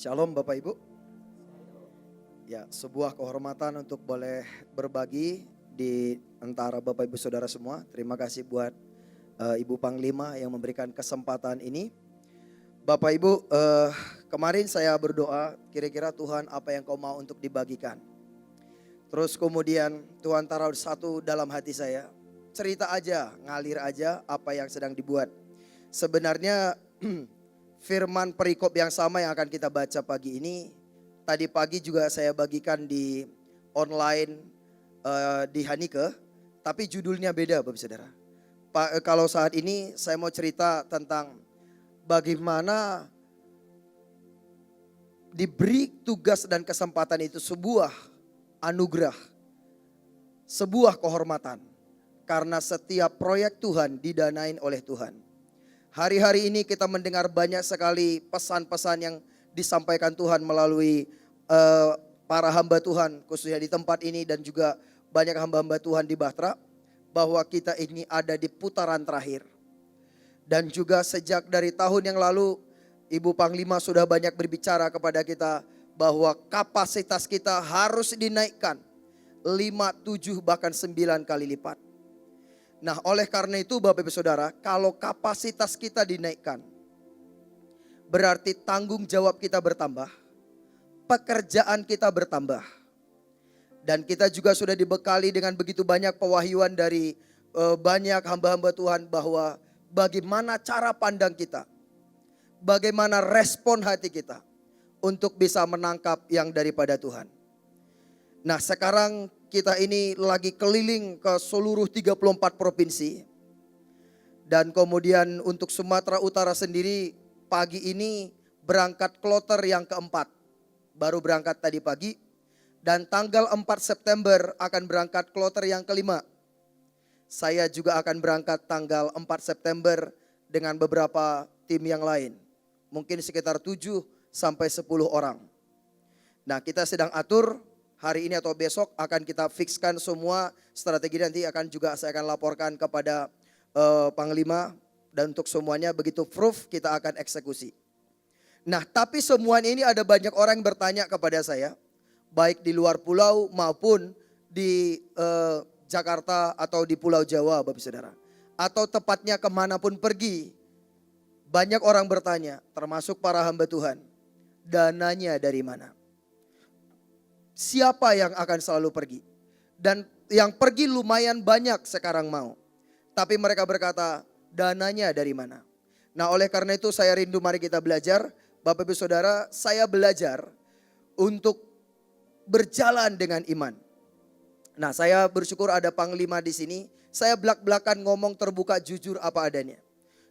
Shalom Bapak Ibu. Ya, sebuah kehormatan untuk boleh berbagi di antara Bapak Ibu Saudara semua. Terima kasih buat Ibu Panglima yang memberikan kesempatan ini. Bapak Ibu, kemarin saya berdoa, kira-kira Tuhan apa yang kau mau untuk dibagikan. Terus kemudian Tuhan taruh satu dalam hati saya, cerita aja, ngalir aja apa yang sedang dibuat. Sebenarnya firman perikop yang sama yang akan kita baca pagi ini, tadi pagi juga saya bagikan di online di Hanike, tapi judulnya beda Bapak Saudara. Kalau saat ini saya mau cerita tentang bagaimana diberi tugas dan kesempatan itu sebuah anugerah, sebuah kehormatan. Karena setiap proyek Tuhan didanain oleh Tuhan. Hari-hari ini kita mendengar banyak sekali pesan-pesan yang disampaikan Tuhan melalui para hamba Tuhan khususnya di tempat ini dan juga banyak hamba-hamba Tuhan di Bahtera, bahwa kita ini ada di putaran terakhir. Dan juga sejak dari tahun yang lalu Ibu Panglima sudah banyak berbicara kepada kita bahwa kapasitas kita harus dinaikkan 5, 7 bahkan 9 kali lipat. Nah, oleh karena itu Bapak Ibu Saudara, kalau kapasitas kita dinaikkan, berarti tanggung jawab kita bertambah, pekerjaan kita bertambah. Dan kita juga sudah dibekali dengan begitu banyak pewahyuan dari banyak hamba-hamba Tuhan bahwa bagaimana cara pandang kita, bagaimana respon hati kita untuk bisa menangkap yang daripada Tuhan. Nah, sekarang kita ini lagi keliling ke seluruh 34 provinsi. Dan kemudian untuk Sumatera Utara sendiri pagi ini berangkat kloter yang keempat. Baru berangkat tadi pagi. Dan tanggal 4 September akan berangkat kloter yang kelima. Saya juga akan berangkat tanggal 4 September dengan beberapa tim yang lain. Mungkin sekitar 7 sampai 10 orang. Nah, kita sedang atur. Hari ini atau besok akan kita fixkan semua strategi, nanti akan juga saya akan laporkan kepada Panglima. Dan untuk semuanya begitu proof kita akan eksekusi. Nah, tapi semua ini ada banyak orang yang bertanya kepada saya, baik di luar pulau maupun di Jakarta atau di Pulau Jawa Bapak Saudara. Atau tepatnya kemanapun pergi, banyak orang bertanya termasuk para hamba Tuhan, dananya dari mana? Siapa yang akan selalu pergi? Dan yang pergi lumayan banyak sekarang mau. Tapi mereka berkata, dananya dari mana? Nah, oleh karena itu saya rindu mari kita belajar. Bapak Ibu Saudara, saya belajar untuk berjalan dengan iman. Nah, saya bersyukur ada Panglima di sini. Saya belak-belakan ngomong terbuka jujur apa adanya.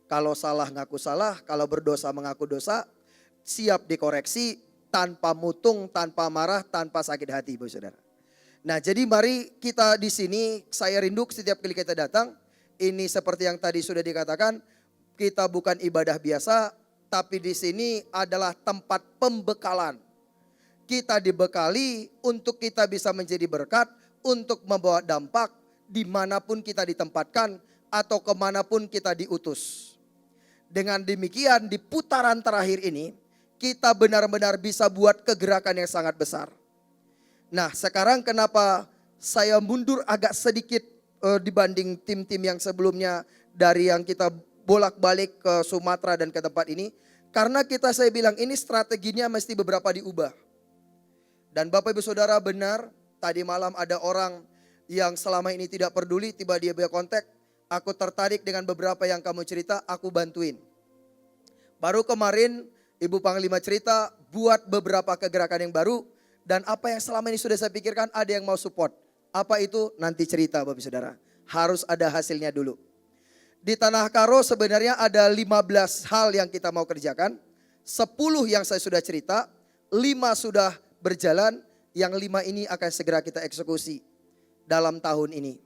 Kalau salah ngaku salah, kalau berdosa mengaku dosa, siap dikoreksi. Tanpa mutung, tanpa marah, tanpa sakit hati, Bapak Saudara. Nah, jadi mari kita di sini, saya rindu setiap kali kita datang, ini seperti yang tadi sudah dikatakan, kita bukan ibadah biasa, tapi di sini adalah tempat pembekalan. Kita dibekali untuk kita bisa menjadi berkat, untuk membawa dampak dimanapun kita ditempatkan atau kemanapun kita diutus. Dengan demikian di putaran terakhir ini, kita benar-benar bisa buat kegerakan yang sangat besar. Nah, sekarang kenapa saya mundur agak sedikit dibanding tim-tim yang sebelumnya dari yang kita bolak-balik ke Sumatera dan ke tempat ini. Karena saya bilang ini strateginya mesti beberapa diubah. Dan Bapak Ibu Saudara benar, tadi malam ada orang yang selama ini tidak peduli, tiba dia kontak. Aku tertarik dengan beberapa yang kamu cerita, aku bantuin. Baru kemarin Ibu Panglima cerita buat beberapa kegerakan yang baru. Dan apa yang selama ini sudah saya pikirkan ada yang mau support. Apa itu? Nanti cerita Bapak Saudara. Harus ada hasilnya dulu. Di Tanah Karo sebenarnya ada 15 hal yang kita mau kerjakan. 10 yang saya sudah cerita. 5 sudah berjalan. Yang 5 ini akan segera kita eksekusi dalam tahun ini.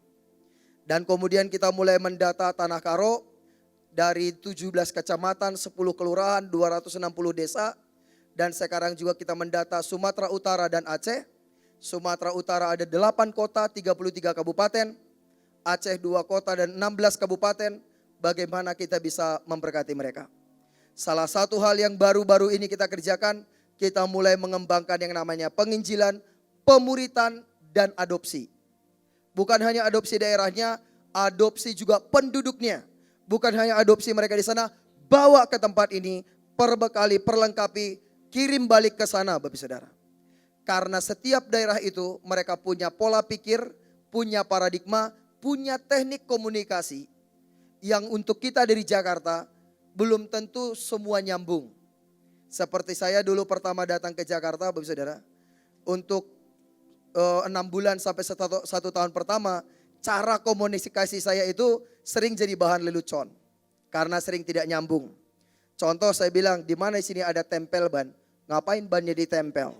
Dan kemudian kita mulai mendata Tanah Karo. Dari 17 kecamatan, 10 kelurahan, 260 desa. Dan sekarang juga kita mendata Sumatera Utara dan Aceh. Sumatera Utara ada 8 kota, 33 kabupaten. Aceh 2 kota dan 16 kabupaten. Bagaimana kita bisa memberkati mereka. Salah satu hal yang baru-baru ini kita kerjakan, kita mulai mengembangkan yang namanya penginjilan, pemuritan, dan adopsi. Bukan hanya adopsi daerahnya, adopsi juga penduduknya. Bukan hanya adopsi mereka di sana, bawa ke tempat ini, perbekali, perlengkapi, kirim balik ke sana Bapak Saudara. Karena setiap daerah itu mereka punya pola pikir, punya paradigma, punya teknik komunikasi yang untuk kita dari Jakarta belum tentu semua nyambung. Seperti saya dulu pertama datang ke Jakarta Bapak Saudara, untuk 6 bulan sampai 1 tahun pertama, cara komunikasi saya itu sering jadi bahan lelucon karena sering tidak nyambung. Contoh saya bilang, di mana di sini ada tempel ban? Ngapain bannya ditempel?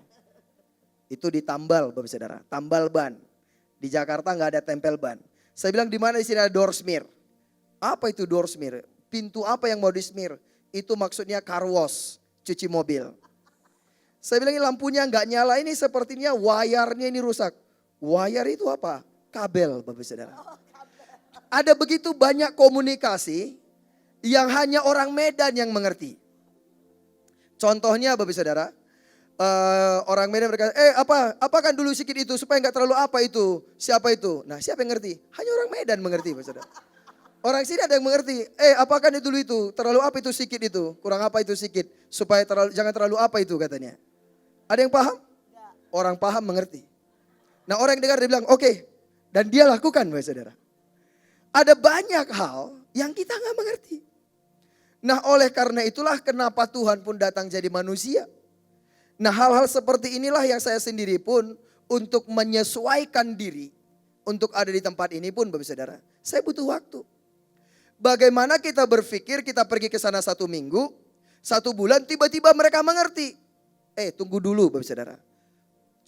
Itu ditambal Bapak Saudara, tambal ban. Di Jakarta nggak ada tempel ban. Saya bilang, di mana di sini ada door smear? Apa itu door smear? Pintu apa yang mau di smear? Itu maksudnya car wash, cuci mobil. Saya bilang, ini lampunya nggak nyala, ini sepertinya wire-nya ini rusak. Wire itu apa? Kabel Bapak Saudara. Ada begitu banyak komunikasi yang hanya orang Medan yang mengerti. Contohnya Bapak Saudara, orang Medan berkata, apakan dulu sikit itu supaya nggak terlalu apa itu, siapa itu? Nah, siapa yang ngerti? Hanya orang Medan mengerti Bapak Saudara. Orang sini ada yang mengerti, apakan itu dulu itu, terlalu apa itu sikit itu, kurang apa itu sikit, supaya jangan terlalu apa itu katanya. Ada yang paham? Orang paham mengerti. Nah, orang yang dengar dia bilang, oke. Dan dia lakukan Bapak Saudara. Ada banyak hal yang kita nggak mengerti. Nah, oleh karena itulah kenapa Tuhan pun datang jadi manusia. Nah, hal-hal seperti inilah yang saya sendiri pun untuk menyesuaikan diri untuk ada di tempat ini pun Bapak Saudara, saya butuh waktu. Bagaimana kita berpikir kita pergi ke sana 1 minggu, 1 bulan tiba-tiba mereka mengerti. Tunggu dulu Bapak Saudara.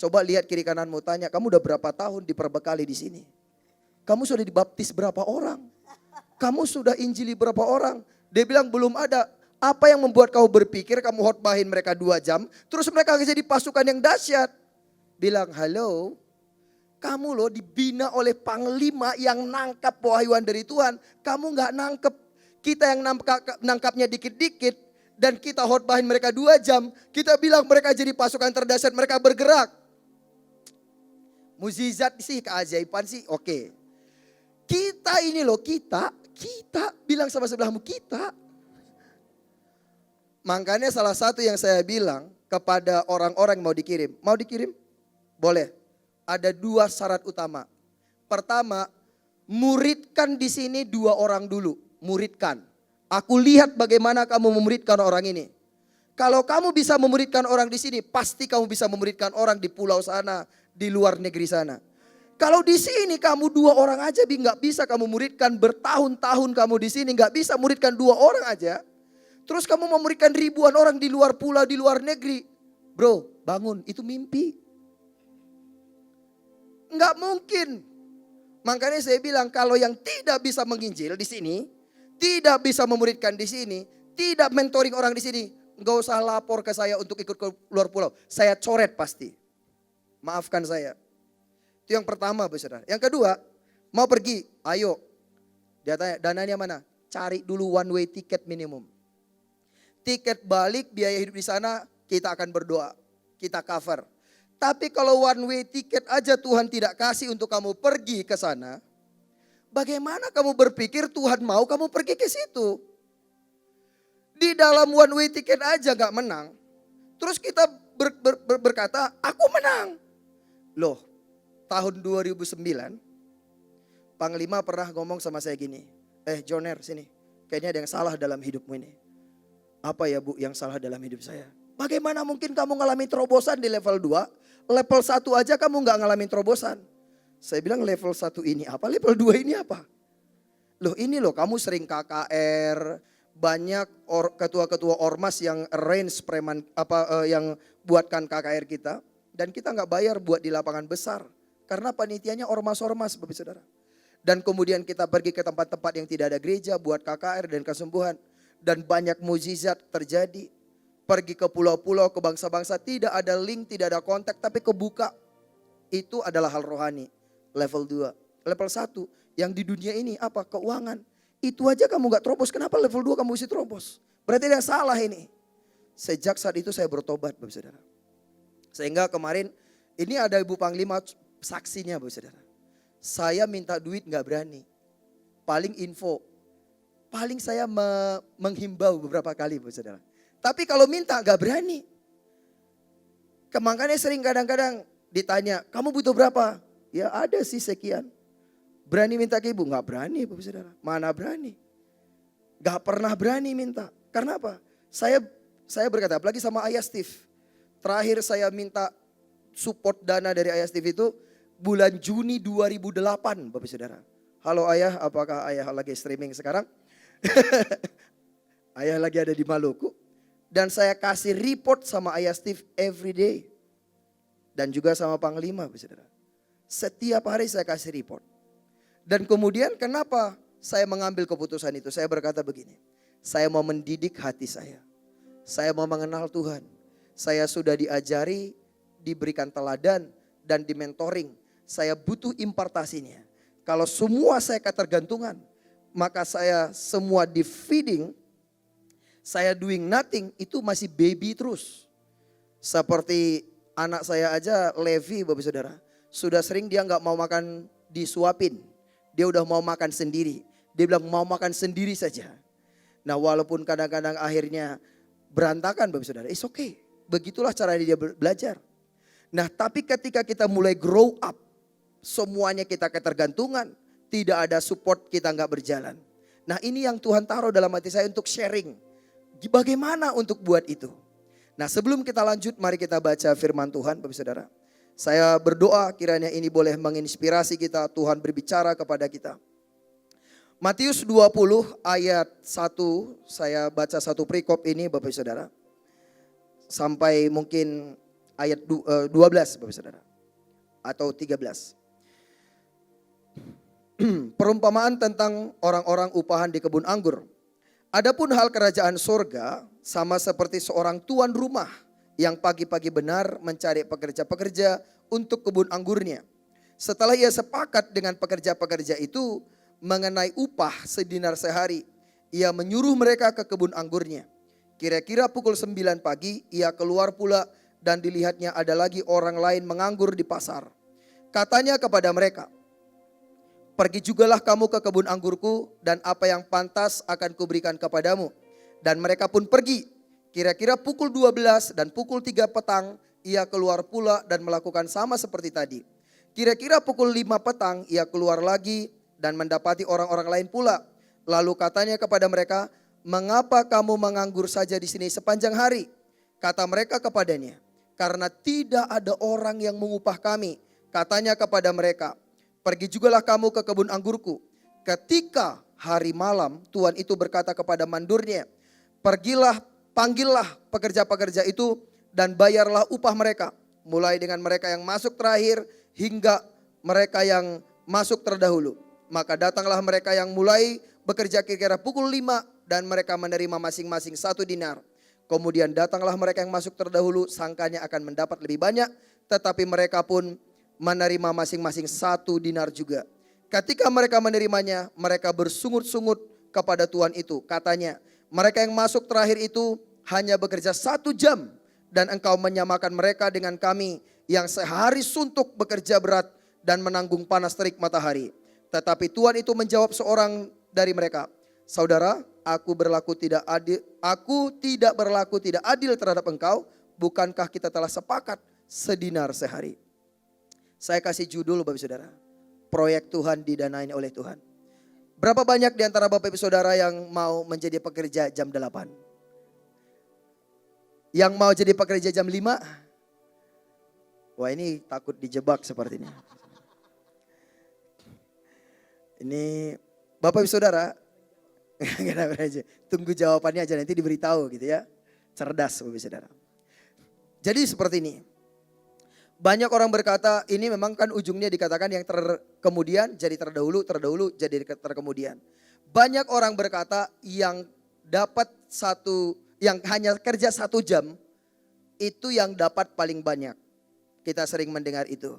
Coba lihat kiri kananmu, tanya, kamu udah berapa tahun diperbekali di sini? Kamu sudah dibaptis berapa orang? Kamu sudah injili berapa orang? Dia bilang belum ada. Apa yang membuat kau berpikir kamu khotbahin mereka 2 jam, terus mereka jadi pasukan yang dahsyat? Bilang, halo, kamu loh dibina oleh panglima yang nangkap pewahyuan dari Tuhan. Kamu gak nangkep. Kita yang nangkapnya dikit-dikit dan kita khotbahin mereka 2 jam. Kita bilang mereka jadi pasukan terdahsyat, mereka bergerak. Mukjizat sih, keajaiban sih, oke. Kita ini loh, kita bilang sama sebelahmu, kita. Makanya salah satu yang saya bilang kepada orang-orang yang mau dikirim? Boleh. Ada 2 syarat utama. Pertama, muridkan di sini 2 orang dulu, muridkan. Aku lihat bagaimana kamu memuridkan orang ini. Kalau kamu bisa memuridkan orang di sini, pasti kamu bisa memuridkan orang di pulau sana, di luar negeri sana. Kalau di sini kamu 2 orang aja nggak bisa kamu muridkan, bertahun-tahun kamu di sini nggak bisa muridkan 2 orang aja. Terus kamu memuridkan ribuan orang di luar pulau, di luar negeri. Bro, bangun, itu mimpi. Nggak mungkin. Makanya saya bilang kalau yang tidak bisa menginjil di sini, tidak bisa memuridkan di sini, tidak mentoring orang di sini, nggak usah lapor ke saya untuk ikut ke luar pulau. Saya coret pasti. Maafkan saya. Itu yang pertama, Bapak Saudara. Yang kedua, mau pergi, ayo. Dia tanya, dananya mana? Cari dulu one way ticket minimum. Tiket balik, biaya hidup di sana, kita akan berdoa. Kita cover. Tapi kalau one way ticket aja Tuhan tidak kasih untuk kamu pergi ke sana, bagaimana kamu berpikir Tuhan mau kamu pergi ke situ? Di dalam one way ticket aja gak menang. Terus kita berkata, aku menang. Loh, tahun 2009, Panglima pernah ngomong sama saya gini, Joner sini, kayaknya ada yang salah dalam hidupmu ini. Apa ya Bu yang salah dalam hidup saya? Bagaimana mungkin kamu ngalamin terobosan di level 2, level 1 aja kamu gak ngalamin terobosan. Saya bilang level 1 ini apa, level 2 ini apa? Loh ini loh kamu sering KKR, banyak ketua-ketua ormas yang arrange preman yang buatkan KKR kita. Dan kita gak bayar buat di lapangan besar. Karena panitianya ormas-ormas Bapak Saudara. Dan kemudian kita pergi ke tempat-tempat yang tidak ada gereja buat KKR dan kesembuhan. Dan banyak mukjizat terjadi. Pergi ke pulau-pulau, ke bangsa-bangsa, tidak ada link, tidak ada kontak, tapi kebuka. Itu adalah hal rohani. Level 2. Level 1, yang di dunia ini apa? Keuangan. Itu aja kamu gak terobos, kenapa level 2 kamu mesti terobos? Berarti ada yang salah ini. Sejak saat itu saya bertobat Bapak Saudara. Sehingga kemarin ini ada Ibu Panglima saksinya Bapak Saudara. Saya minta duit gak berani. Paling info. Paling saya menghimbau beberapa kali Bapak Saudara. Tapi kalau minta gak berani. Makanya sering kadang-kadang ditanya, kamu butuh berapa? Ya ada sih sekian. Berani minta ke ibu? Gak berani Bapak Saudara. Mana berani? Gak pernah berani minta. Karena apa? Saya berkata, apalagi sama Ayah Steve. Terakhir saya minta support dana dari Ayah Steve itu bulan Juni 2008 Bapak Saudara. Halo Ayah, apakah Ayah lagi streaming sekarang? Ayah lagi ada di Maluku. Dan saya kasih report sama Ayah Steve every day. Dan juga sama Panglima Bapak Saudara. Setiap hari saya kasih report. Dan kemudian kenapa saya mengambil keputusan itu? Saya berkata begini. Saya mau mendidik hati saya. Saya mau mengenal Tuhan. Saya sudah diajari, diberikan teladan, dan dimentoring. Saya butuh impartasinya. Kalau semua saya ketergantungan, maka saya semua di feeding, saya doing nothing, itu masih baby terus. Seperti anak saya aja, Levi Bapak Saudara. Sudah sering dia gak mau makan disuapin. Dia udah mau makan sendiri. Dia bilang mau makan sendiri saja. Nah walaupun kadang-kadang akhirnya berantakan Bapak Saudara, it's okay. Begitulah cara dia belajar. Nah tapi ketika kita mulai grow up, semuanya kita ketergantungan, tidak ada support, kita gak berjalan. Nah ini yang Tuhan taruh dalam hati saya untuk sharing. Bagaimana untuk buat itu? Nah sebelum kita lanjut, mari kita baca firman Tuhan Bapak Saudara. Saya berdoa kiranya ini boleh menginspirasi kita, Tuhan berbicara kepada kita. Matius 20 ayat 1, saya baca satu perikop ini Bapak Saudara. Sampai mungkin ayat 12 Bapak Saudara. Atau 13. Perumpamaan tentang orang-orang upahan di kebun anggur. Adapun hal kerajaan sorga sama seperti seorang tuan rumah yang pagi-pagi benar mencari pekerja-pekerja untuk kebun anggurnya. Setelah ia sepakat dengan pekerja-pekerja itu mengenai upah sedinar sehari, ia menyuruh mereka ke kebun anggurnya. Kira-kira pukul 9 pagi ia keluar pula dan dilihatnya ada lagi orang lain menganggur di pasar. Katanya kepada mereka, pergi jugalah kamu ke kebun anggurku dan apa yang pantas akan kuberikan kepadamu. Dan mereka pun pergi. Kira-kira pukul 12 dan pukul 3 petang ia keluar pula dan melakukan sama seperti tadi. Kira-kira pukul 5 petang ia keluar lagi dan mendapati orang-orang lain pula. Lalu katanya kepada mereka, mengapa kamu menganggur saja di sini sepanjang hari? Kata mereka kepadanya, karena tidak ada orang yang mengupah kami. Katanya kepada mereka, pergi jugalah kamu ke kebun anggurku. Ketika hari malam, tuan itu berkata kepada mandurnya, pergilah, panggillah pekerja-pekerja itu dan bayarlah upah mereka. Mulai dengan mereka yang masuk terakhir hingga mereka yang masuk terdahulu. Maka datanglah mereka yang mulai bekerja kira-kira pukul 5 dan mereka menerima masing-masing 1 dinar. Kemudian datanglah mereka yang masuk terdahulu, sangkanya akan mendapat lebih banyak, tetapi mereka pun menerima masing-masing 1 dinar juga. Ketika mereka menerimanya, mereka bersungut-sungut kepada tuan itu. Katanya, mereka yang masuk terakhir itu hanya bekerja 1 jam dan engkau menyamakan mereka dengan kami yang sehari suntuk bekerja berat dan menanggung panas terik matahari. Tetapi tuan itu menjawab seorang dari mereka, saudara, aku tidak berlaku tidak adil terhadap engkau. Bukankah kita telah sepakat sedinar sehari? Saya kasih judul Bapak Saudara, proyek Tuhan didanai oleh Tuhan. Berapa banyak di antara Bapak Ibu Saudara yang mau menjadi pekerja jam 8? Yang mau jadi pekerja jam 5? Wah ini takut dijebak sepertinya. Ini Bapak Ibu Saudara, tunggu jawabannya aja nanti diberitahu gitu ya. Cerdas Bapak Ibu Saudara. Jadi seperti ini. Banyak orang berkata ini memang kan ujungnya dikatakan yang terkemudian jadi terdahulu, terdahulu jadi terkemudian. Banyak orang berkata yang dapat yang hanya kerja 1 jam itu yang dapat paling banyak. Kita sering mendengar itu.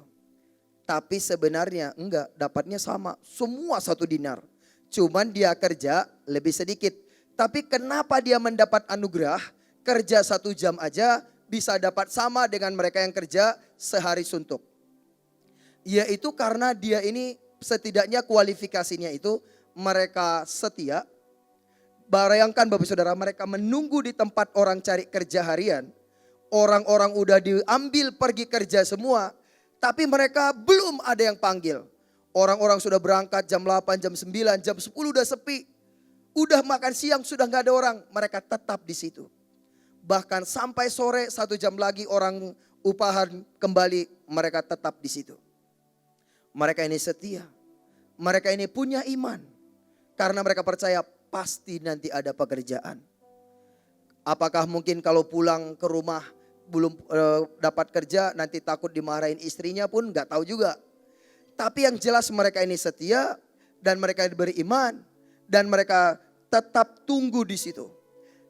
Tapi sebenarnya enggak, dapatnya sama. Semua 1 dinar. Cuman dia kerja lebih sedikit. Tapi kenapa dia mendapat anugerah? kerja 1 jam aja bisa dapat sama dengan mereka yang kerja sehari suntuk. Yaitu karena dia ini setidaknya kualifikasinya itu mereka setia. Bayangkan Bapak Saudara, mereka menunggu di tempat orang cari kerja harian. Orang-orang udah diambil pergi kerja semua, tapi mereka belum ada yang panggil. Orang-orang sudah berangkat jam 8, jam 9, jam 10 udah sepi. Udah makan siang sudah gak ada orang, mereka tetap di situ. Bahkan sampai sore 1 jam lagi orang upahan kembali, mereka tetap di situ. Mereka ini setia, mereka ini punya iman. Karena mereka percaya pasti nanti ada pekerjaan. Apakah mungkin kalau pulang ke rumah belum dapat kerja nanti takut dimarahin istrinya pun gak tahu juga. Tapi yang jelas mereka ini setia dan mereka beriman dan mereka tetap tunggu di situ.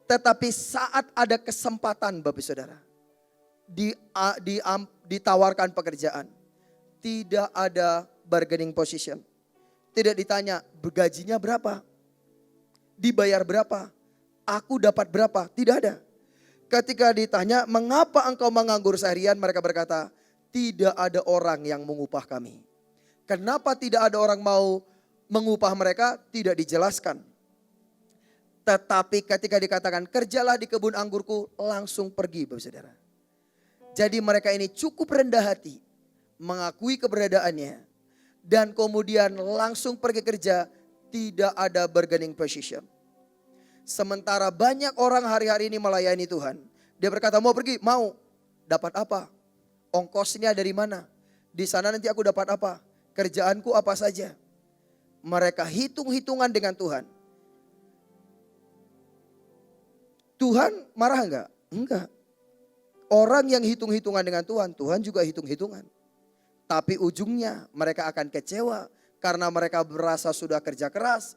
Tetapi saat ada kesempatan Bapak Saudara ditawarkan pekerjaan, tidak ada bargaining position. Tidak ditanya gajinya berapa, dibayar berapa, aku dapat berapa, tidak ada. Ketika ditanya mengapa engkau menganggur seharian, mereka berkata tidak ada orang yang mengupah kami. Kenapa tidak ada orang mau mengupah mereka? Tidak dijelaskan. Tetapi ketika dikatakan kerjalah di kebun anggurku, langsung pergi Bapak Saudara. Jadi mereka ini cukup rendah hati, mengakui keberadaannya, dan kemudian langsung pergi kerja, tidak ada bargaining position. Sementara banyak orang hari-hari ini melayani Tuhan. Dia berkata mau pergi, mau. Dapat apa? Ongkosnya dari mana? Di sana nanti aku dapat apa? Kerjaanku apa saja? Mereka hitung-hitungan dengan Tuhan. Tuhan marah enggak? Enggak. Orang yang hitung-hitungan dengan Tuhan, Tuhan juga hitung-hitungan. Tapi ujungnya mereka akan kecewa. Karena mereka merasa sudah kerja keras,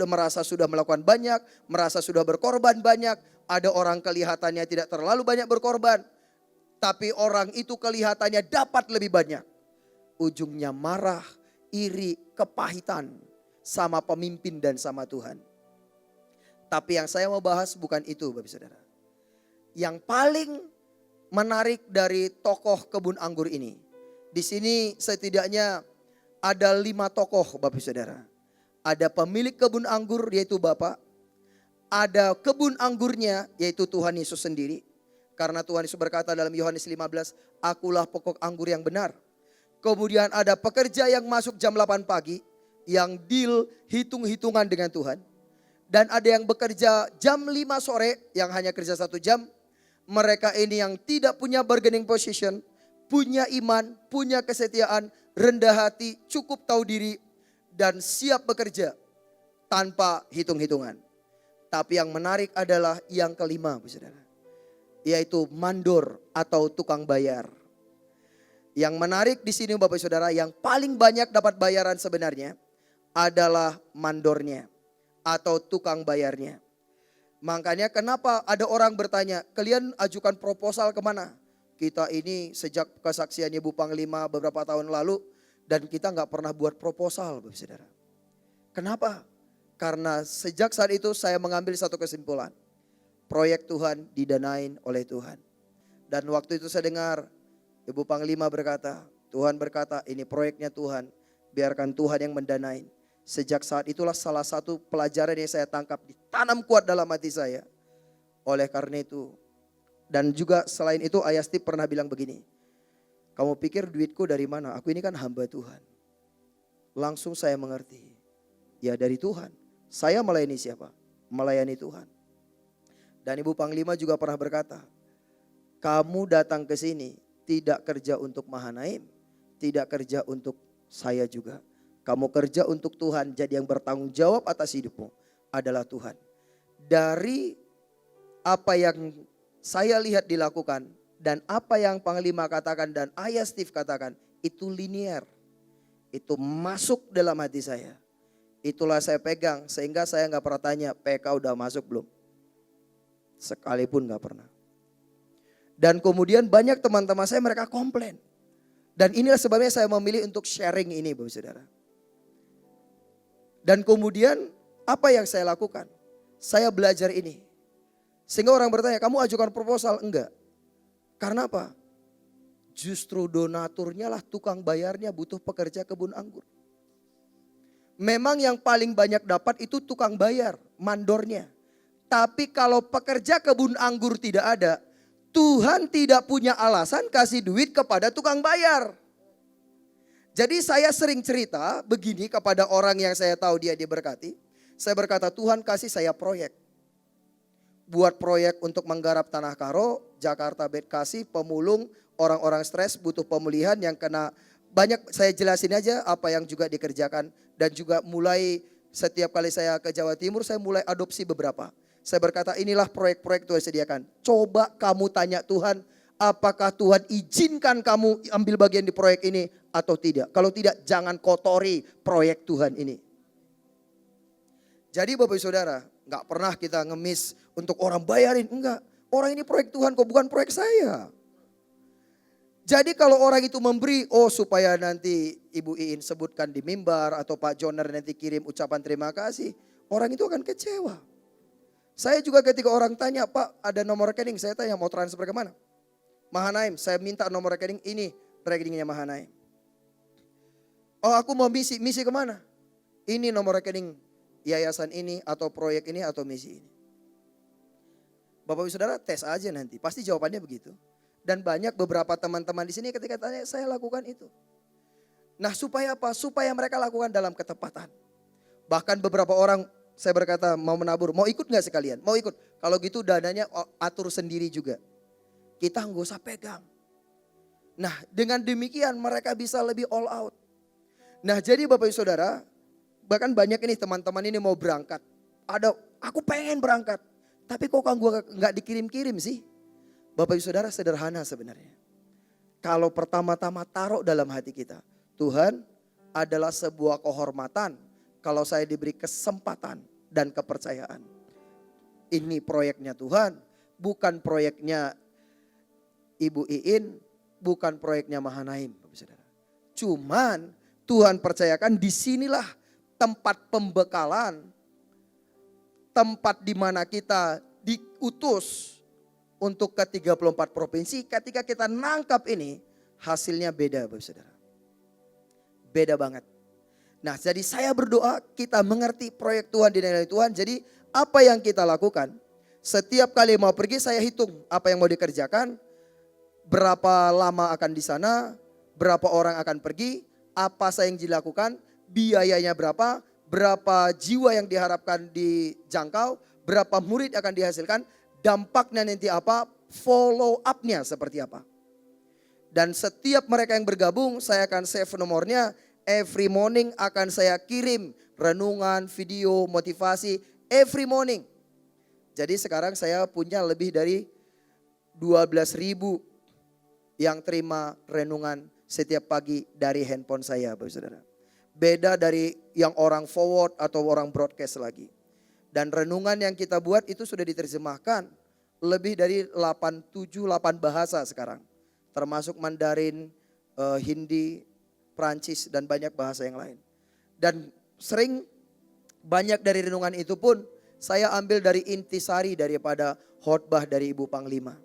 merasa sudah melakukan banyak, merasa sudah berkorban banyak. Ada orang kelihatannya tidak terlalu banyak berkorban, tapi orang itu kelihatannya dapat lebih banyak. Ujungnya marah, iri, kepahitan sama pemimpin dan sama Tuhan. Tapi yang saya mau bahas bukan itu Bapak Saudara. Yang paling menarik dari tokoh kebun anggur ini, di sini setidaknya ada 5 tokoh Bapak Saudara. Ada pemilik kebun anggur yaitu Bapak. Ada kebun anggurnya yaitu Tuhan Yesus sendiri. Karena Tuhan Yesus berkata dalam Yohanes 15, akulah pokok anggur yang benar. Kemudian ada pekerja yang masuk jam 8 pagi. Yang deal hitung-hitungan dengan Tuhan. Dan ada yang bekerja jam 5 sore yang hanya kerja 1 jam. Mereka ini yang tidak punya bargaining position. Punya iman, punya kesetiaan, rendah hati, cukup tahu diri, dan siap bekerja tanpa hitung-hitungan. Tapi yang menarik adalah yang kelima, saudara, yaitu mandor atau tukang bayar. Yang menarik di sini Bapak Saudara, yang paling banyak dapat bayaran sebenarnya adalah mandornya atau tukang bayarnya. Makanya kenapa ada orang bertanya, kalian ajukan proposal kemana? Kita ini sejak kesaksiannya Bu Panglima beberapa tahun lalu dan kita nggak pernah buat proposal, Bapak Saudara. Kenapa? Karena sejak saat itu saya mengambil satu kesimpulan. Proyek Tuhan didanain oleh Tuhan. Dan waktu itu saya dengar Ibu Panglima berkata, Tuhan berkata ini proyeknya Tuhan, biarkan Tuhan yang mendanain. Sejak saat itulah salah satu pelajaran yang saya tangkap ditanam kuat dalam hati saya. Oleh karena itu, dan juga selain itu Ayasti pernah bilang begini, kamu pikir duitku dari mana? Aku ini kan hamba Tuhan. Langsung saya mengerti, ya dari Tuhan. Saya melayani siapa? Melayani Tuhan. Dan Ibu Panglima juga pernah berkata, kamu datang ke sini tidak kerja untuk Mahanaim, tidak kerja untuk saya juga. Kamu kerja untuk Tuhan, jadi yang bertanggung jawab atas hidupmu adalah Tuhan. Dari apa yang saya lihat dilakukan dan apa yang Panglima katakan dan Ayah Steve katakan, itu linear. Itu masuk dalam hati saya. Itulah saya pegang sehingga saya gak pernah tanya PK udah masuk belum. Sekalipun gak pernah. Dan kemudian banyak teman-teman saya mereka komplain. Dan inilah sebabnya saya memilih untuk sharing ini Bapak Saudara. Dan kemudian apa yang saya lakukan? Saya belajar ini. Sehingga orang bertanya, kamu ajukan proposal? Enggak. Karena apa? Justru donaturnya lah tukang bayarnya butuh pekerja kebun anggur. Memang yang paling banyak dapat itu tukang bayar, mandornya. Tapi kalau pekerja kebun anggur tidak ada, Tuhan tidak punya alasan kasih duit kepada tukang bayar. Jadi saya sering cerita begini kepada orang yang saya tahu dia diberkati. Saya berkata, Tuhan kasih saya proyek. Buat proyek untuk menggarap Tanah Karo, Jakarta Bed kasih, pemulung, orang-orang stres butuh pemulihan yang kena. Banyak saya jelasin aja apa yang juga dikerjakan. Dan juga mulai setiap kali saya ke Jawa Timur saya mulai adopsi beberapa. Saya berkata inilah proyek-proyek Tuhan sediakan. Coba kamu tanya Tuhan, apakah Tuhan izinkan kamu ambil bagian di proyek ini atau tidak. Kalau tidak jangan kotori proyek Tuhan ini. Jadi Bapak Saudara, gak pernah kita ngemis untuk orang bayarin. Enggak, orang ini proyek Tuhan kok bukan proyek saya. Jadi kalau orang itu memberi, supaya nanti Ibu Iin sebutkan di mimbar atau Pak Joner nanti kirim ucapan terima kasih. Orang itu akan kecewa. Saya juga ketika orang tanya, Pak ada nomor rekening, saya tanya mau transfer kemana? Mahanaim, saya minta nomor rekening ini, rekeningnya Mahanaim. Oh aku mau misi kemana? Ini nomor rekening yayasan ini atau proyek ini atau misi ini. Bapak Saudara tes aja nanti, pasti jawabannya begitu. Dan banyak beberapa teman-teman di sini ketika tanya saya lakukan itu. Nah supaya apa? Supaya mereka lakukan dalam ketepatan. Bahkan beberapa orang saya berkata mau menabur, mau ikut gak sekalian? Mau ikut. Kalau gitu dananya atur sendiri juga. Kita nggak usah pegang. Nah dengan demikian mereka bisa lebih all out. Nah jadi Bapak Ibu Saudara, bahkan banyak ini teman-teman ini mau berangkat. Aku pengen berangkat. Tapi kok kan gue gak dikirim-kirim sih? Bapak Ibu Saudara sederhana sebenarnya. Kalau pertama-tama taruh dalam hati kita. Tuhan adalah sebuah kehormatan. Kalau saya diberi kesempatan dan kepercayaan. Ini proyeknya Tuhan. Bukan proyeknya Ibu Iin. Bukan proyeknya Mahanaim. Bapak Saudara. Cuman Tuhan percayakan disinilah tempat pembekalan. Tempat di mana kita diutus untuk ke 34 provinsi. Ketika kita nangkap ini, hasilnya beda Bapak Saudara. Beda banget. Nah jadi saya berdoa kita mengerti proyek Tuhan di nilai Tuhan. Jadi apa yang kita lakukan, setiap kali mau pergi saya hitung apa yang mau dikerjakan. Berapa lama akan di sana, berapa orang akan pergi, apa saya yang dilakukan, biayanya berapa jiwa yang diharapkan dijangkau, berapa murid akan dihasilkan, dampaknya nanti apa, follow up-nya seperti apa. Dan setiap mereka yang bergabung saya akan save nomornya. Every morning akan saya kirim renungan, video, motivasi. Every morning. Jadi sekarang saya punya lebih dari 12.000 yang terima renungan setiap pagi dari handphone saya Bapak Saudara. Beda dari yang orang forward atau orang broadcast lagi. Dan renungan yang kita buat itu sudah diterjemahkan lebih dari 8 bahasa sekarang. Termasuk Mandarin, Hindi, Prancis dan banyak bahasa yang lain. Dan sering banyak dari renungan itu pun saya ambil dari intisari daripada khotbah dari Ibu Panglima.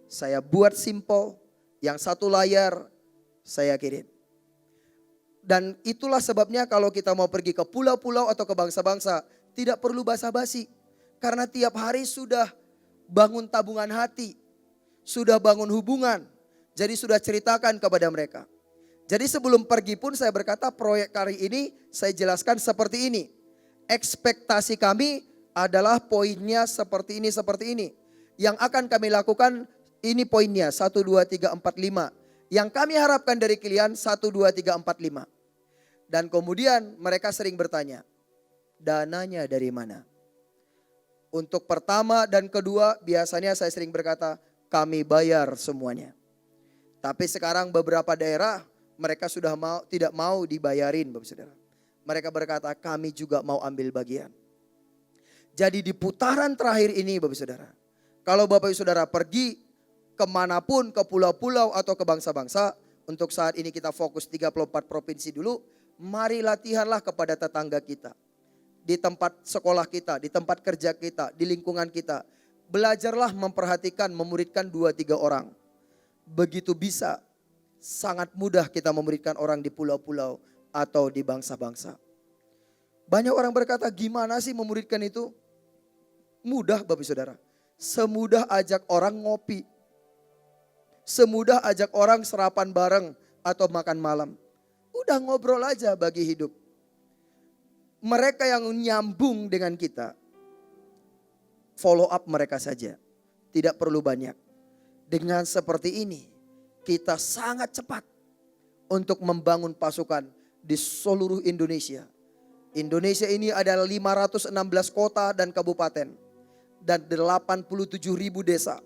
Saya buat simple, yang satu layar saya kirim. Dan itulah sebabnya kalau kita mau pergi ke pulau-pulau atau ke bangsa-bangsa, tidak perlu basa-basi. Karena tiap hari sudah bangun tabungan hati. Sudah bangun hubungan. Jadi sudah ceritakan kepada mereka. Jadi sebelum pergi pun saya berkata proyek kali ini saya jelaskan seperti ini. Ekspektasi kami adalah poinnya seperti ini, seperti ini. Yang akan kami lakukan ini poinnya 1, 2, 3, 4, 5. Yang kami harapkan dari kalian 1, 2, 3, 4, 5. Dan kemudian mereka sering bertanya, dananya dari mana? Untuk pertama dan kedua biasanya saya sering berkata, kami bayar semuanya. Tapi sekarang beberapa daerah mereka sudah tidak mau dibayarin Bapak Saudara. Mereka berkata kami juga mau ambil bagian. Jadi di putaran terakhir ini Bapak Saudara. Kalau Bapak Saudara pergi kemanapun, ke pulau-pulau atau ke bangsa-bangsa. Untuk saat ini kita fokus 34 provinsi dulu. Mari latihanlah kepada tetangga kita. Di tempat sekolah kita, di tempat kerja kita, di lingkungan kita. belajarlah memperhatikan, memuridkan 2-3 orang. Begitu bisa, sangat mudah kita memuridkan orang di pulau-pulau atau di bangsa-bangsa. Banyak orang berkata, gimana sih memuridkan itu? Mudah Bapak Saudara. Semudah ajak orang ngopi. Semudah ajak orang sarapan bareng atau makan malam. Udah ngobrol aja bagi hidup. Mereka yang nyambung dengan kita, follow up mereka saja. Tidak perlu banyak. Dengan seperti ini, kita sangat cepat untuk membangun pasukan di seluruh Indonesia. Indonesia ini adalah 516 kota dan kabupaten dan 87.000 desa.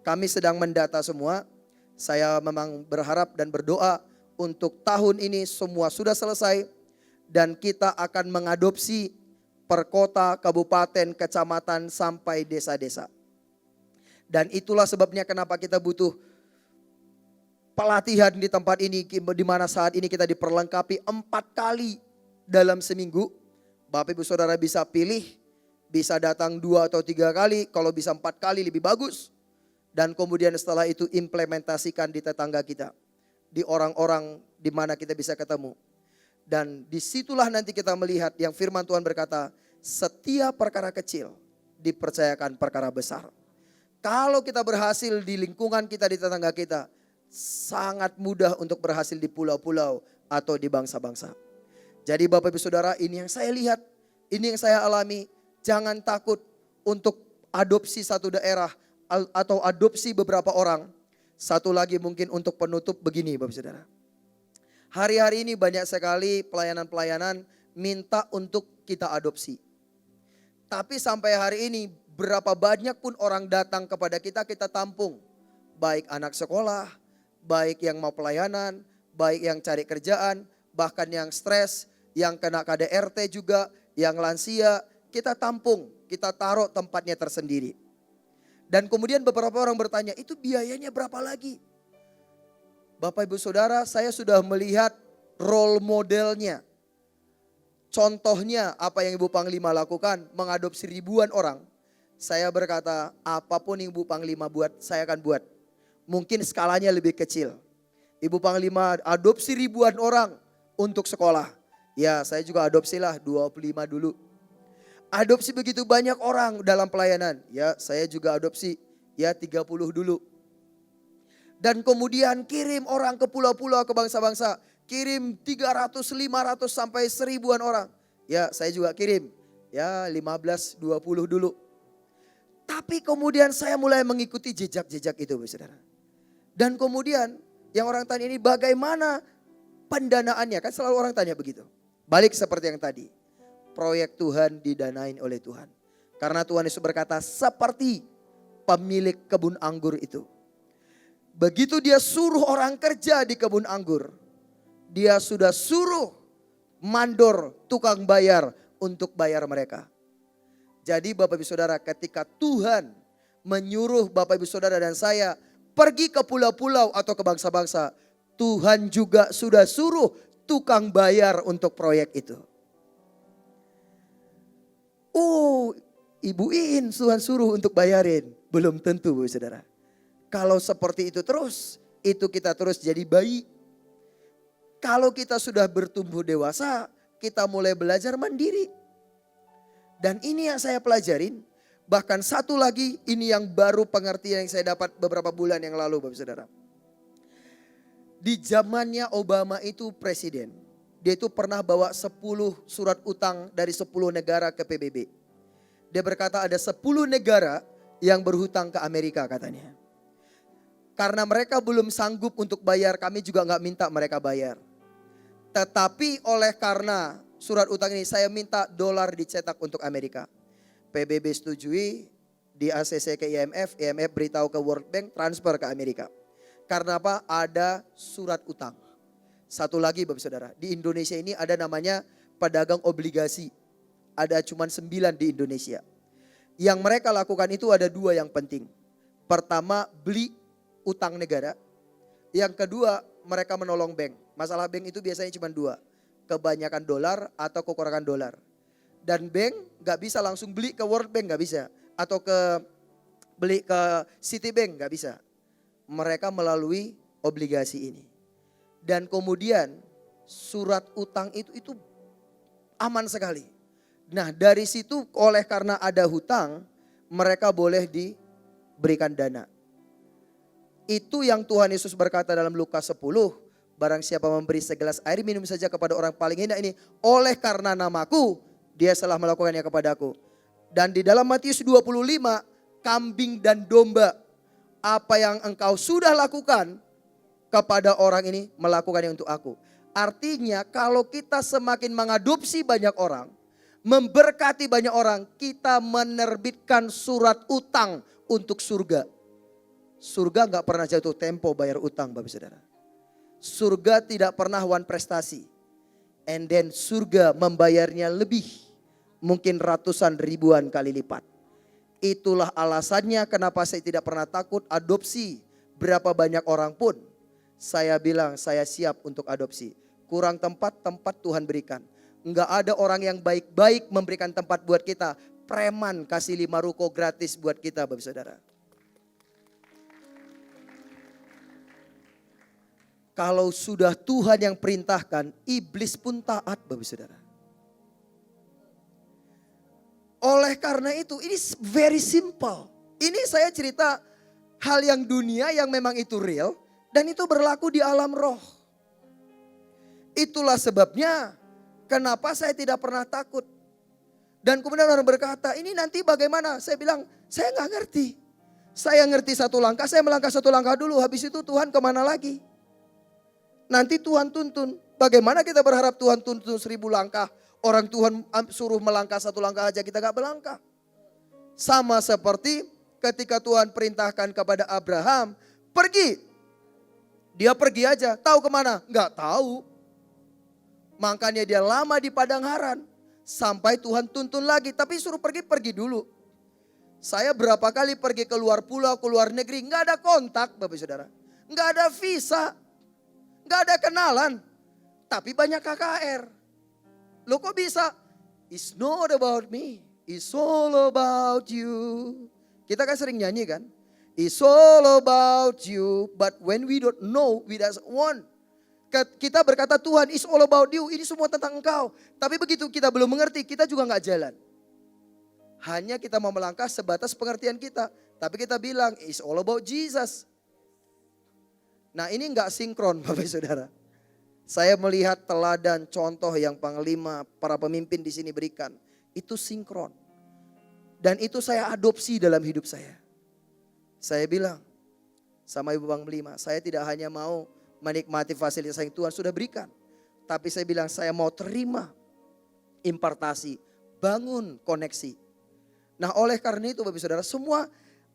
Kami sedang mendata semua. Saya memang berharap dan berdoa untuk tahun ini semua sudah selesai. Dan kita akan mengadopsi per kota, kabupaten, kecamatan sampai desa-desa. Dan itulah sebabnya kenapa kita butuh pelatihan di tempat ini. Di mana saat ini kita diperlengkapi 4 kali dalam seminggu. Bapak Ibu Saudara bisa pilih, bisa datang 2 atau 3 kali. Kalau bisa 4 kali lebih bagus. Dan kemudian setelah itu implementasikan di tetangga kita. Di orang-orang di mana kita bisa ketemu. Dan disitulah nanti kita melihat yang firman Tuhan berkata, setiap perkara kecil dipercayakan perkara besar. Kalau kita berhasil di lingkungan kita, di tetangga kita, sangat mudah untuk berhasil di pulau-pulau atau di bangsa-bangsa. Jadi Bapak Ibu Saudara, ini yang saya lihat, ini yang saya alami. Jangan takut untuk adopsi satu daerah atau adopsi beberapa orang. Satu lagi mungkin untuk penutup begini Bapak Ibu Saudara. Hari-hari ini banyak sekali pelayanan-pelayanan minta untuk kita adopsi. Tapi sampai hari ini berapa banyak pun orang datang kepada kita, kita tampung. Baik anak sekolah, baik yang mau pelayanan, baik yang cari kerjaan, bahkan yang stres, yang kena KDRT juga, yang lansia, kita tampung, kita taruh tempatnya tersendiri. Dan kemudian beberapa orang bertanya, itu biayanya berapa lagi? Bapak Ibu Saudara, saya sudah melihat role modelnya. Contohnya apa yang Ibu Panglima lakukan, mengadopsi ribuan orang. Saya berkata, apapun yang Ibu Panglima buat, saya akan buat. Mungkin skalanya lebih kecil. Ibu Panglima adopsi ribuan orang untuk sekolah. Ya, saya juga adopsilah 25 dulu. Adopsi begitu banyak orang dalam pelayanan. Ya, saya juga adopsi ya 30 dulu. Dan kemudian kirim orang ke pulau-pulau, ke bangsa-bangsa. Kirim 300, 500 sampai 1000-an orang. Ya, saya juga kirim. Ya, 15, 20 dulu. Tapi kemudian saya mulai mengikuti jejak-jejak itu, Saudara. Dan kemudian yang orang tanya ini bagaimana pendanaannya? Kan selalu orang tanya begitu. Balik seperti yang tadi. Proyek Tuhan didanain oleh Tuhan. Karena Tuhan Yesus berkata seperti pemilik kebun anggur itu. Begitu dia suruh orang kerja di kebun anggur, dia sudah suruh mandor tukang bayar untuk bayar mereka. Jadi Bapak Ibu Saudara, ketika Tuhan menyuruh Bapak Ibu Saudara dan saya pergi ke pulau-pulau atau ke bangsa-bangsa, Tuhan juga sudah suruh tukang bayar untuk proyek itu. Oh, Ibu Iin Tuhan suruh untuk bayarin. Belum tentu Bapak Ibu Saudara. Kalau seperti itu terus, itu kita terus jadi bayi. Kalau kita sudah bertumbuh dewasa, kita mulai belajar mandiri. Dan ini yang saya pelajarin. Bahkan satu lagi, ini yang baru pengertian yang saya dapat beberapa bulan yang lalu Bapak Saudara. Di zamannya Obama itu presiden. Dia itu pernah bawa 10 surat utang dari 10 negara ke PBB. Dia berkata ada 10 negara yang berhutang ke Amerika katanya. Karena mereka belum sanggup untuk bayar, kami juga gak minta mereka bayar. Tetapi oleh karena surat utang ini saya minta dolar dicetak untuk Amerika. PBB setujui, di ACC ke IMF, IMF beritahu ke World Bank, transfer ke Amerika. Karena apa? Ada surat utang. Satu lagi Bapak Saudara, di Indonesia ini ada namanya pedagang obligasi. Ada cuma 9 di Indonesia. Yang mereka lakukan itu ada 2 yang penting. Pertama, beli utang negara. Yang kedua, mereka menolong bank. Masalah bank itu biasanya cuma 2. Kebanyakan dolar atau kekurangan dolar. Dan bank gak bisa langsung beli ke World Bank, gak bisa. Atau ke beli ke Citibank, nggak bisa. Mereka melalui obligasi ini. Dan kemudian surat utang itu aman sekali. Nah dari situ oleh karena ada hutang, mereka boleh diberikan dana. Itu yang Tuhan Yesus berkata dalam Lukas 10. Barang siapa memberi segelas air minum saja kepada orang paling hina ini, oleh karena namaku, dia telah melakukannya kepadaku. Dan di dalam Matius 25, kambing dan domba, apa yang engkau sudah lakukan kepada orang ini, melakukannya untuk aku. Artinya kalau kita semakin mengadopsi banyak orang, memberkati banyak orang, kita menerbitkan surat utang untuk surga. Surga gak pernah jatuh tempo bayar utang Bapak Saudara. Surga tidak pernah one prestasi. And then surga membayarnya lebih. Mungkin ratusan ribuan kali lipat. Itulah alasannya kenapa saya tidak pernah takut adopsi. Berapa banyak orang pun saya bilang saya siap untuk adopsi. Kurang tempat Tuhan berikan. Enggak ada orang yang baik-baik memberikan tempat buat kita. Preman kasih 5 ruko gratis buat kita Bapak Saudara. Kalau sudah Tuhan yang perintahkan, iblis pun taat Bapak Saudara. Oleh karena itu, ini very simple. Ini saya cerita hal yang dunia yang memang itu real. Dan itu berlaku di alam roh. Itulah sebabnya kenapa saya tidak pernah takut. Dan kemudian orang berkata, ini nanti bagaimana? Saya bilang, saya gak ngerti. Saya ngerti satu langkah, saya melangkah satu langkah dulu. Habis itu Tuhan kemana lagi? Nanti Tuhan tuntun. Bagaimana kita berharap Tuhan tuntun 1000 langkah. Orang Tuhan suruh melangkah satu langkah aja kita gak melangkah. Sama seperti ketika Tuhan perintahkan kepada Abraham. Pergi. Dia pergi aja. Tahu kemana? Gak tahu. Makanya dia lama di padang Haran. Sampai Tuhan tuntun lagi. Tapi suruh pergi, pergi dulu. Saya berapa kali pergi ke luar pulau, ke luar negeri. Gak ada kontak Bapak Saudara. Gak ada visa. Gak ada kenalan. Tapi banyak KKR. Loh kok bisa? It's not about me. It's all about you. Kita kan sering nyanyi kan? It's all about you. But when we don't know, we just want. Kita berkata Tuhan, it's all about you. Ini semua tentang engkau. Tapi begitu kita belum mengerti, kita juga gak jalan. Hanya kita mau melangkah sebatas pengertian kita. Tapi kita bilang, it's all about Jesus. Nah ini gak sinkron Bapak Saudara. Saya melihat teladan contoh yang panglima para pemimpin di sini berikan. Itu sinkron. Dan itu saya adopsi dalam hidup saya. Saya bilang sama Ibu Panglima, saya tidak hanya mau menikmati fasilitas yang Tuhan sudah berikan. Tapi saya bilang saya mau terima impartasi, bangun koneksi. Nah oleh karena itu Bapak Saudara, semua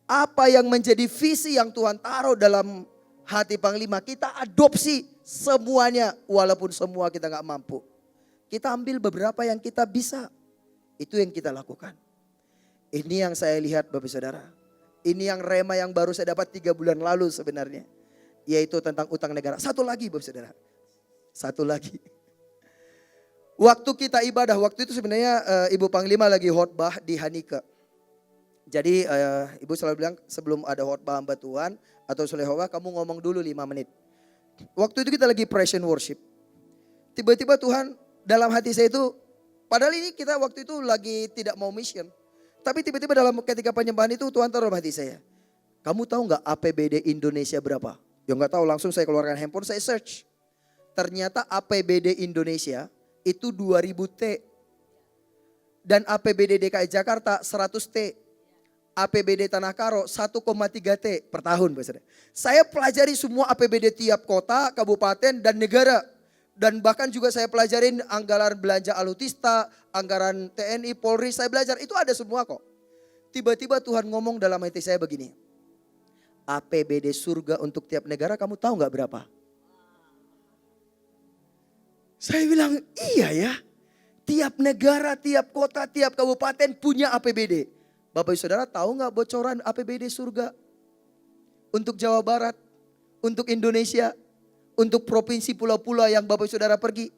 apa yang menjadi visi yang Tuhan taruh dalam hati Panglima, kita adopsi semuanya walaupun semua kita gak mampu. Kita ambil beberapa yang kita bisa. Itu yang kita lakukan. Ini yang saya lihat Bapak Saudara. Ini yang rema yang baru saya dapat 3 bulan lalu sebenarnya. Yaitu tentang utang negara. Satu lagi Bapak Saudara. Satu lagi. Waktu kita ibadah, waktu itu sebenarnya Ibu Panglima lagi khotbah di Hanike. Jadi Ibu selalu bilang sebelum ada khotbah hamba Tuhan atau selesai khotbah kamu ngomong dulu 5 menit. Waktu itu kita lagi praise and worship. Tiba-tiba Tuhan dalam hati saya itu, padahal ini kita waktu itu lagi tidak mau mission. Tapi tiba-tiba dalam ketika penyembahan itu Tuhan taruh dalam hati saya. Kamu tahu gak APBD Indonesia berapa? Ya gak tahu, langsung saya keluarkan handphone, saya search. Ternyata APBD Indonesia itu 2000 T. Dan APBD DKI Jakarta 100 T. APBD Tanah Karo 1,3 T per tahun. Saya pelajari semua APBD tiap kota, kabupaten dan negara. Dan bahkan juga saya pelajarin anggaran belanja alutista, anggaran TNI, Polri, saya belajar. Itu ada semua kok. Tiba-tiba Tuhan ngomong dalam hati saya begini. APBD surga untuk tiap negara kamu tahu gak berapa? Saya bilang iya ya. Tiap negara, tiap kota, tiap kabupaten punya APBD. Bapak Saudara tahu gak bocoran APBD surga? Untuk Jawa Barat, untuk Indonesia, untuk provinsi pulau-pulau yang Bapak Saudara pergi.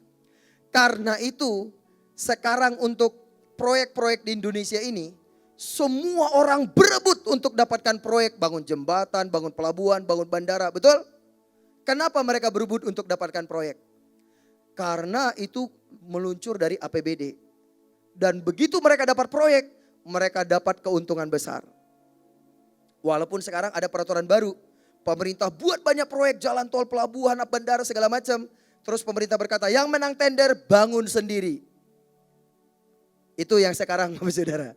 Karena itu sekarang untuk proyek-proyek di Indonesia ini, semua orang berebut untuk dapatkan proyek bangun jembatan, bangun pelabuhan, bangun bandara, betul? Kenapa mereka berebut untuk dapatkan proyek? Karena itu meluncur dari APBD. Dan begitu mereka dapat proyek, mereka dapat keuntungan besar. Walaupun sekarang ada peraturan baru, pemerintah buat banyak proyek jalan tol, pelabuhan, bandara segala macam. Terus pemerintah berkata, yang menang tender bangun sendiri. Itu yang sekarang Bapak Saudara.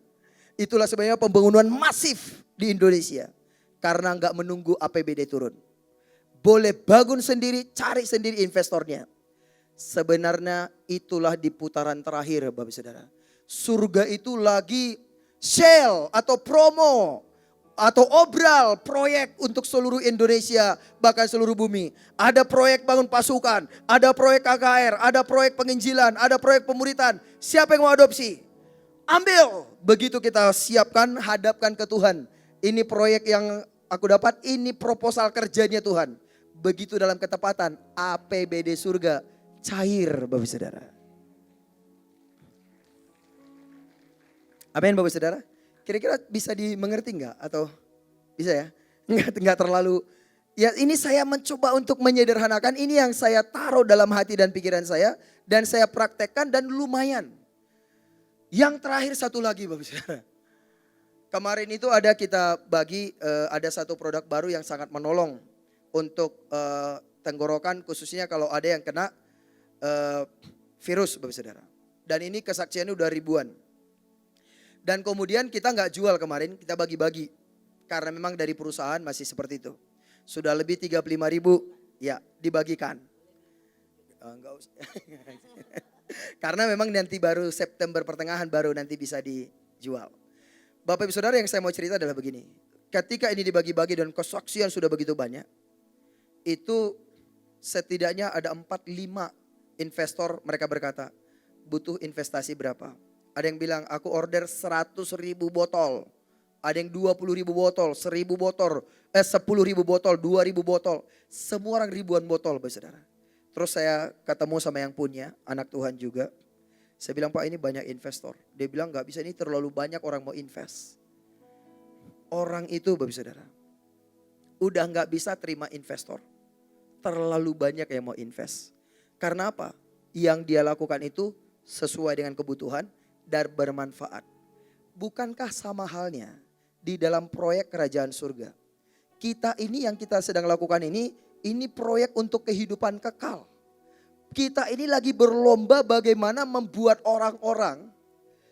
Itulah sebenarnya pembangunan masif di Indonesia. Karena nggak menunggu APBD turun. Boleh bangun sendiri, cari sendiri investornya. Sebenarnya itulah di putaran terakhir Bapak Saudara. Surga itu lagi sale atau promo atau obral proyek untuk seluruh Indonesia, bahkan seluruh bumi. Ada proyek bangun pasukan, ada proyek KKR, ada proyek penginjilan, ada proyek pemuritan. Siapa yang mau adopsi? Ambil. Begitu kita siapkan, hadapkan ke Tuhan. Ini proyek yang aku dapat, ini proposal kerjanya Tuhan. Begitu dalam ketepatan, APBD surga cair Bapak Saudara. Amin Bapak Saudara. Kira-kira bisa dimengerti enggak? Atau bisa ya? Enggak terlalu. Ya ini saya mencoba untuk menyederhanakan. Ini yang saya taruh dalam hati dan pikiran saya. Dan saya praktekkan dan lumayan. Yang terakhir satu lagi Bapak Saudara. Kemarin itu ada kita bagi ada satu produk baru yang sangat menolong. Untuk tenggorokan khususnya kalau ada yang kena virus Bapak Saudara. Dan ini kesaksiannya udah ribuan. Dan kemudian kita nggak jual kemarin, kita bagi-bagi. Karena memang dari perusahaan masih seperti itu. Sudah lebih 35.000, ya dibagikan. Enggak usah. Karena memang nanti baru September pertengahan baru nanti bisa dijual. Bapak Ibu Saudara yang saya mau cerita adalah begini. Ketika ini dibagi-bagi dan kesaksian sudah begitu banyak. Itu setidaknya ada 4-5 investor mereka berkata, butuh investasi berapa? Ada yang bilang aku order 100.000 botol. Ada yang 20.000 botol, 1.000 botol, 10.000 botol, 2.000 botol. Semua orang ribuan botol Bapak Saudara. Terus saya ketemu sama yang punya, anak Tuhan juga. Saya bilang Pak ini banyak investor. Dia bilang gak bisa, ini terlalu banyak orang mau invest. Orang itu Bapak Saudara udah gak bisa terima investor. Terlalu banyak yang mau invest. Karena apa? Yang dia lakukan itu sesuai dengan kebutuhan dan bermanfaat. Bukankah sama halnya di dalam proyek kerajaan surga? Kita ini yang kita sedang lakukan ini proyek untuk kehidupan kekal. Kita ini lagi berlomba bagaimana membuat orang-orang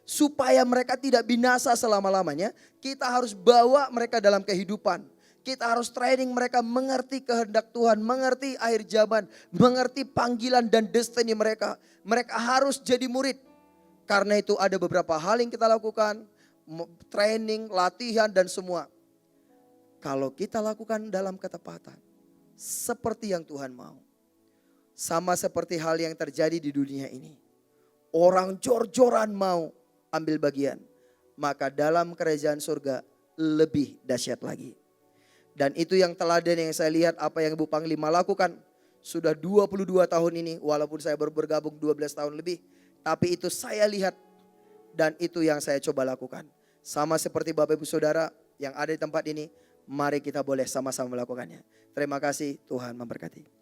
supaya mereka tidak binasa selama-lamanya. Kita harus bawa mereka dalam kehidupan. Kita harus training mereka mengerti kehendak Tuhan, mengerti akhir zaman, mengerti panggilan dan destiny mereka. Mereka harus jadi murid. Karena itu ada beberapa hal yang kita lakukan, training, latihan dan semua. Kalau kita lakukan dalam ketepatan, seperti yang Tuhan mau. Sama seperti hal yang terjadi di dunia ini. Orang jor-joran mau ambil bagian. Maka dalam kerajaan surga lebih dahsyat lagi. Dan itu yang teladan yang saya lihat apa yang Ibu Panglima lakukan. Sudah 22 tahun ini walaupun saya baru bergabung 12 tahun lebih. Tapi itu saya lihat dan itu yang saya coba lakukan. Sama seperti Bapak Ibu Saudara yang ada di tempat ini. Mari kita boleh sama-sama melakukannya. Terima kasih, Tuhan memberkati.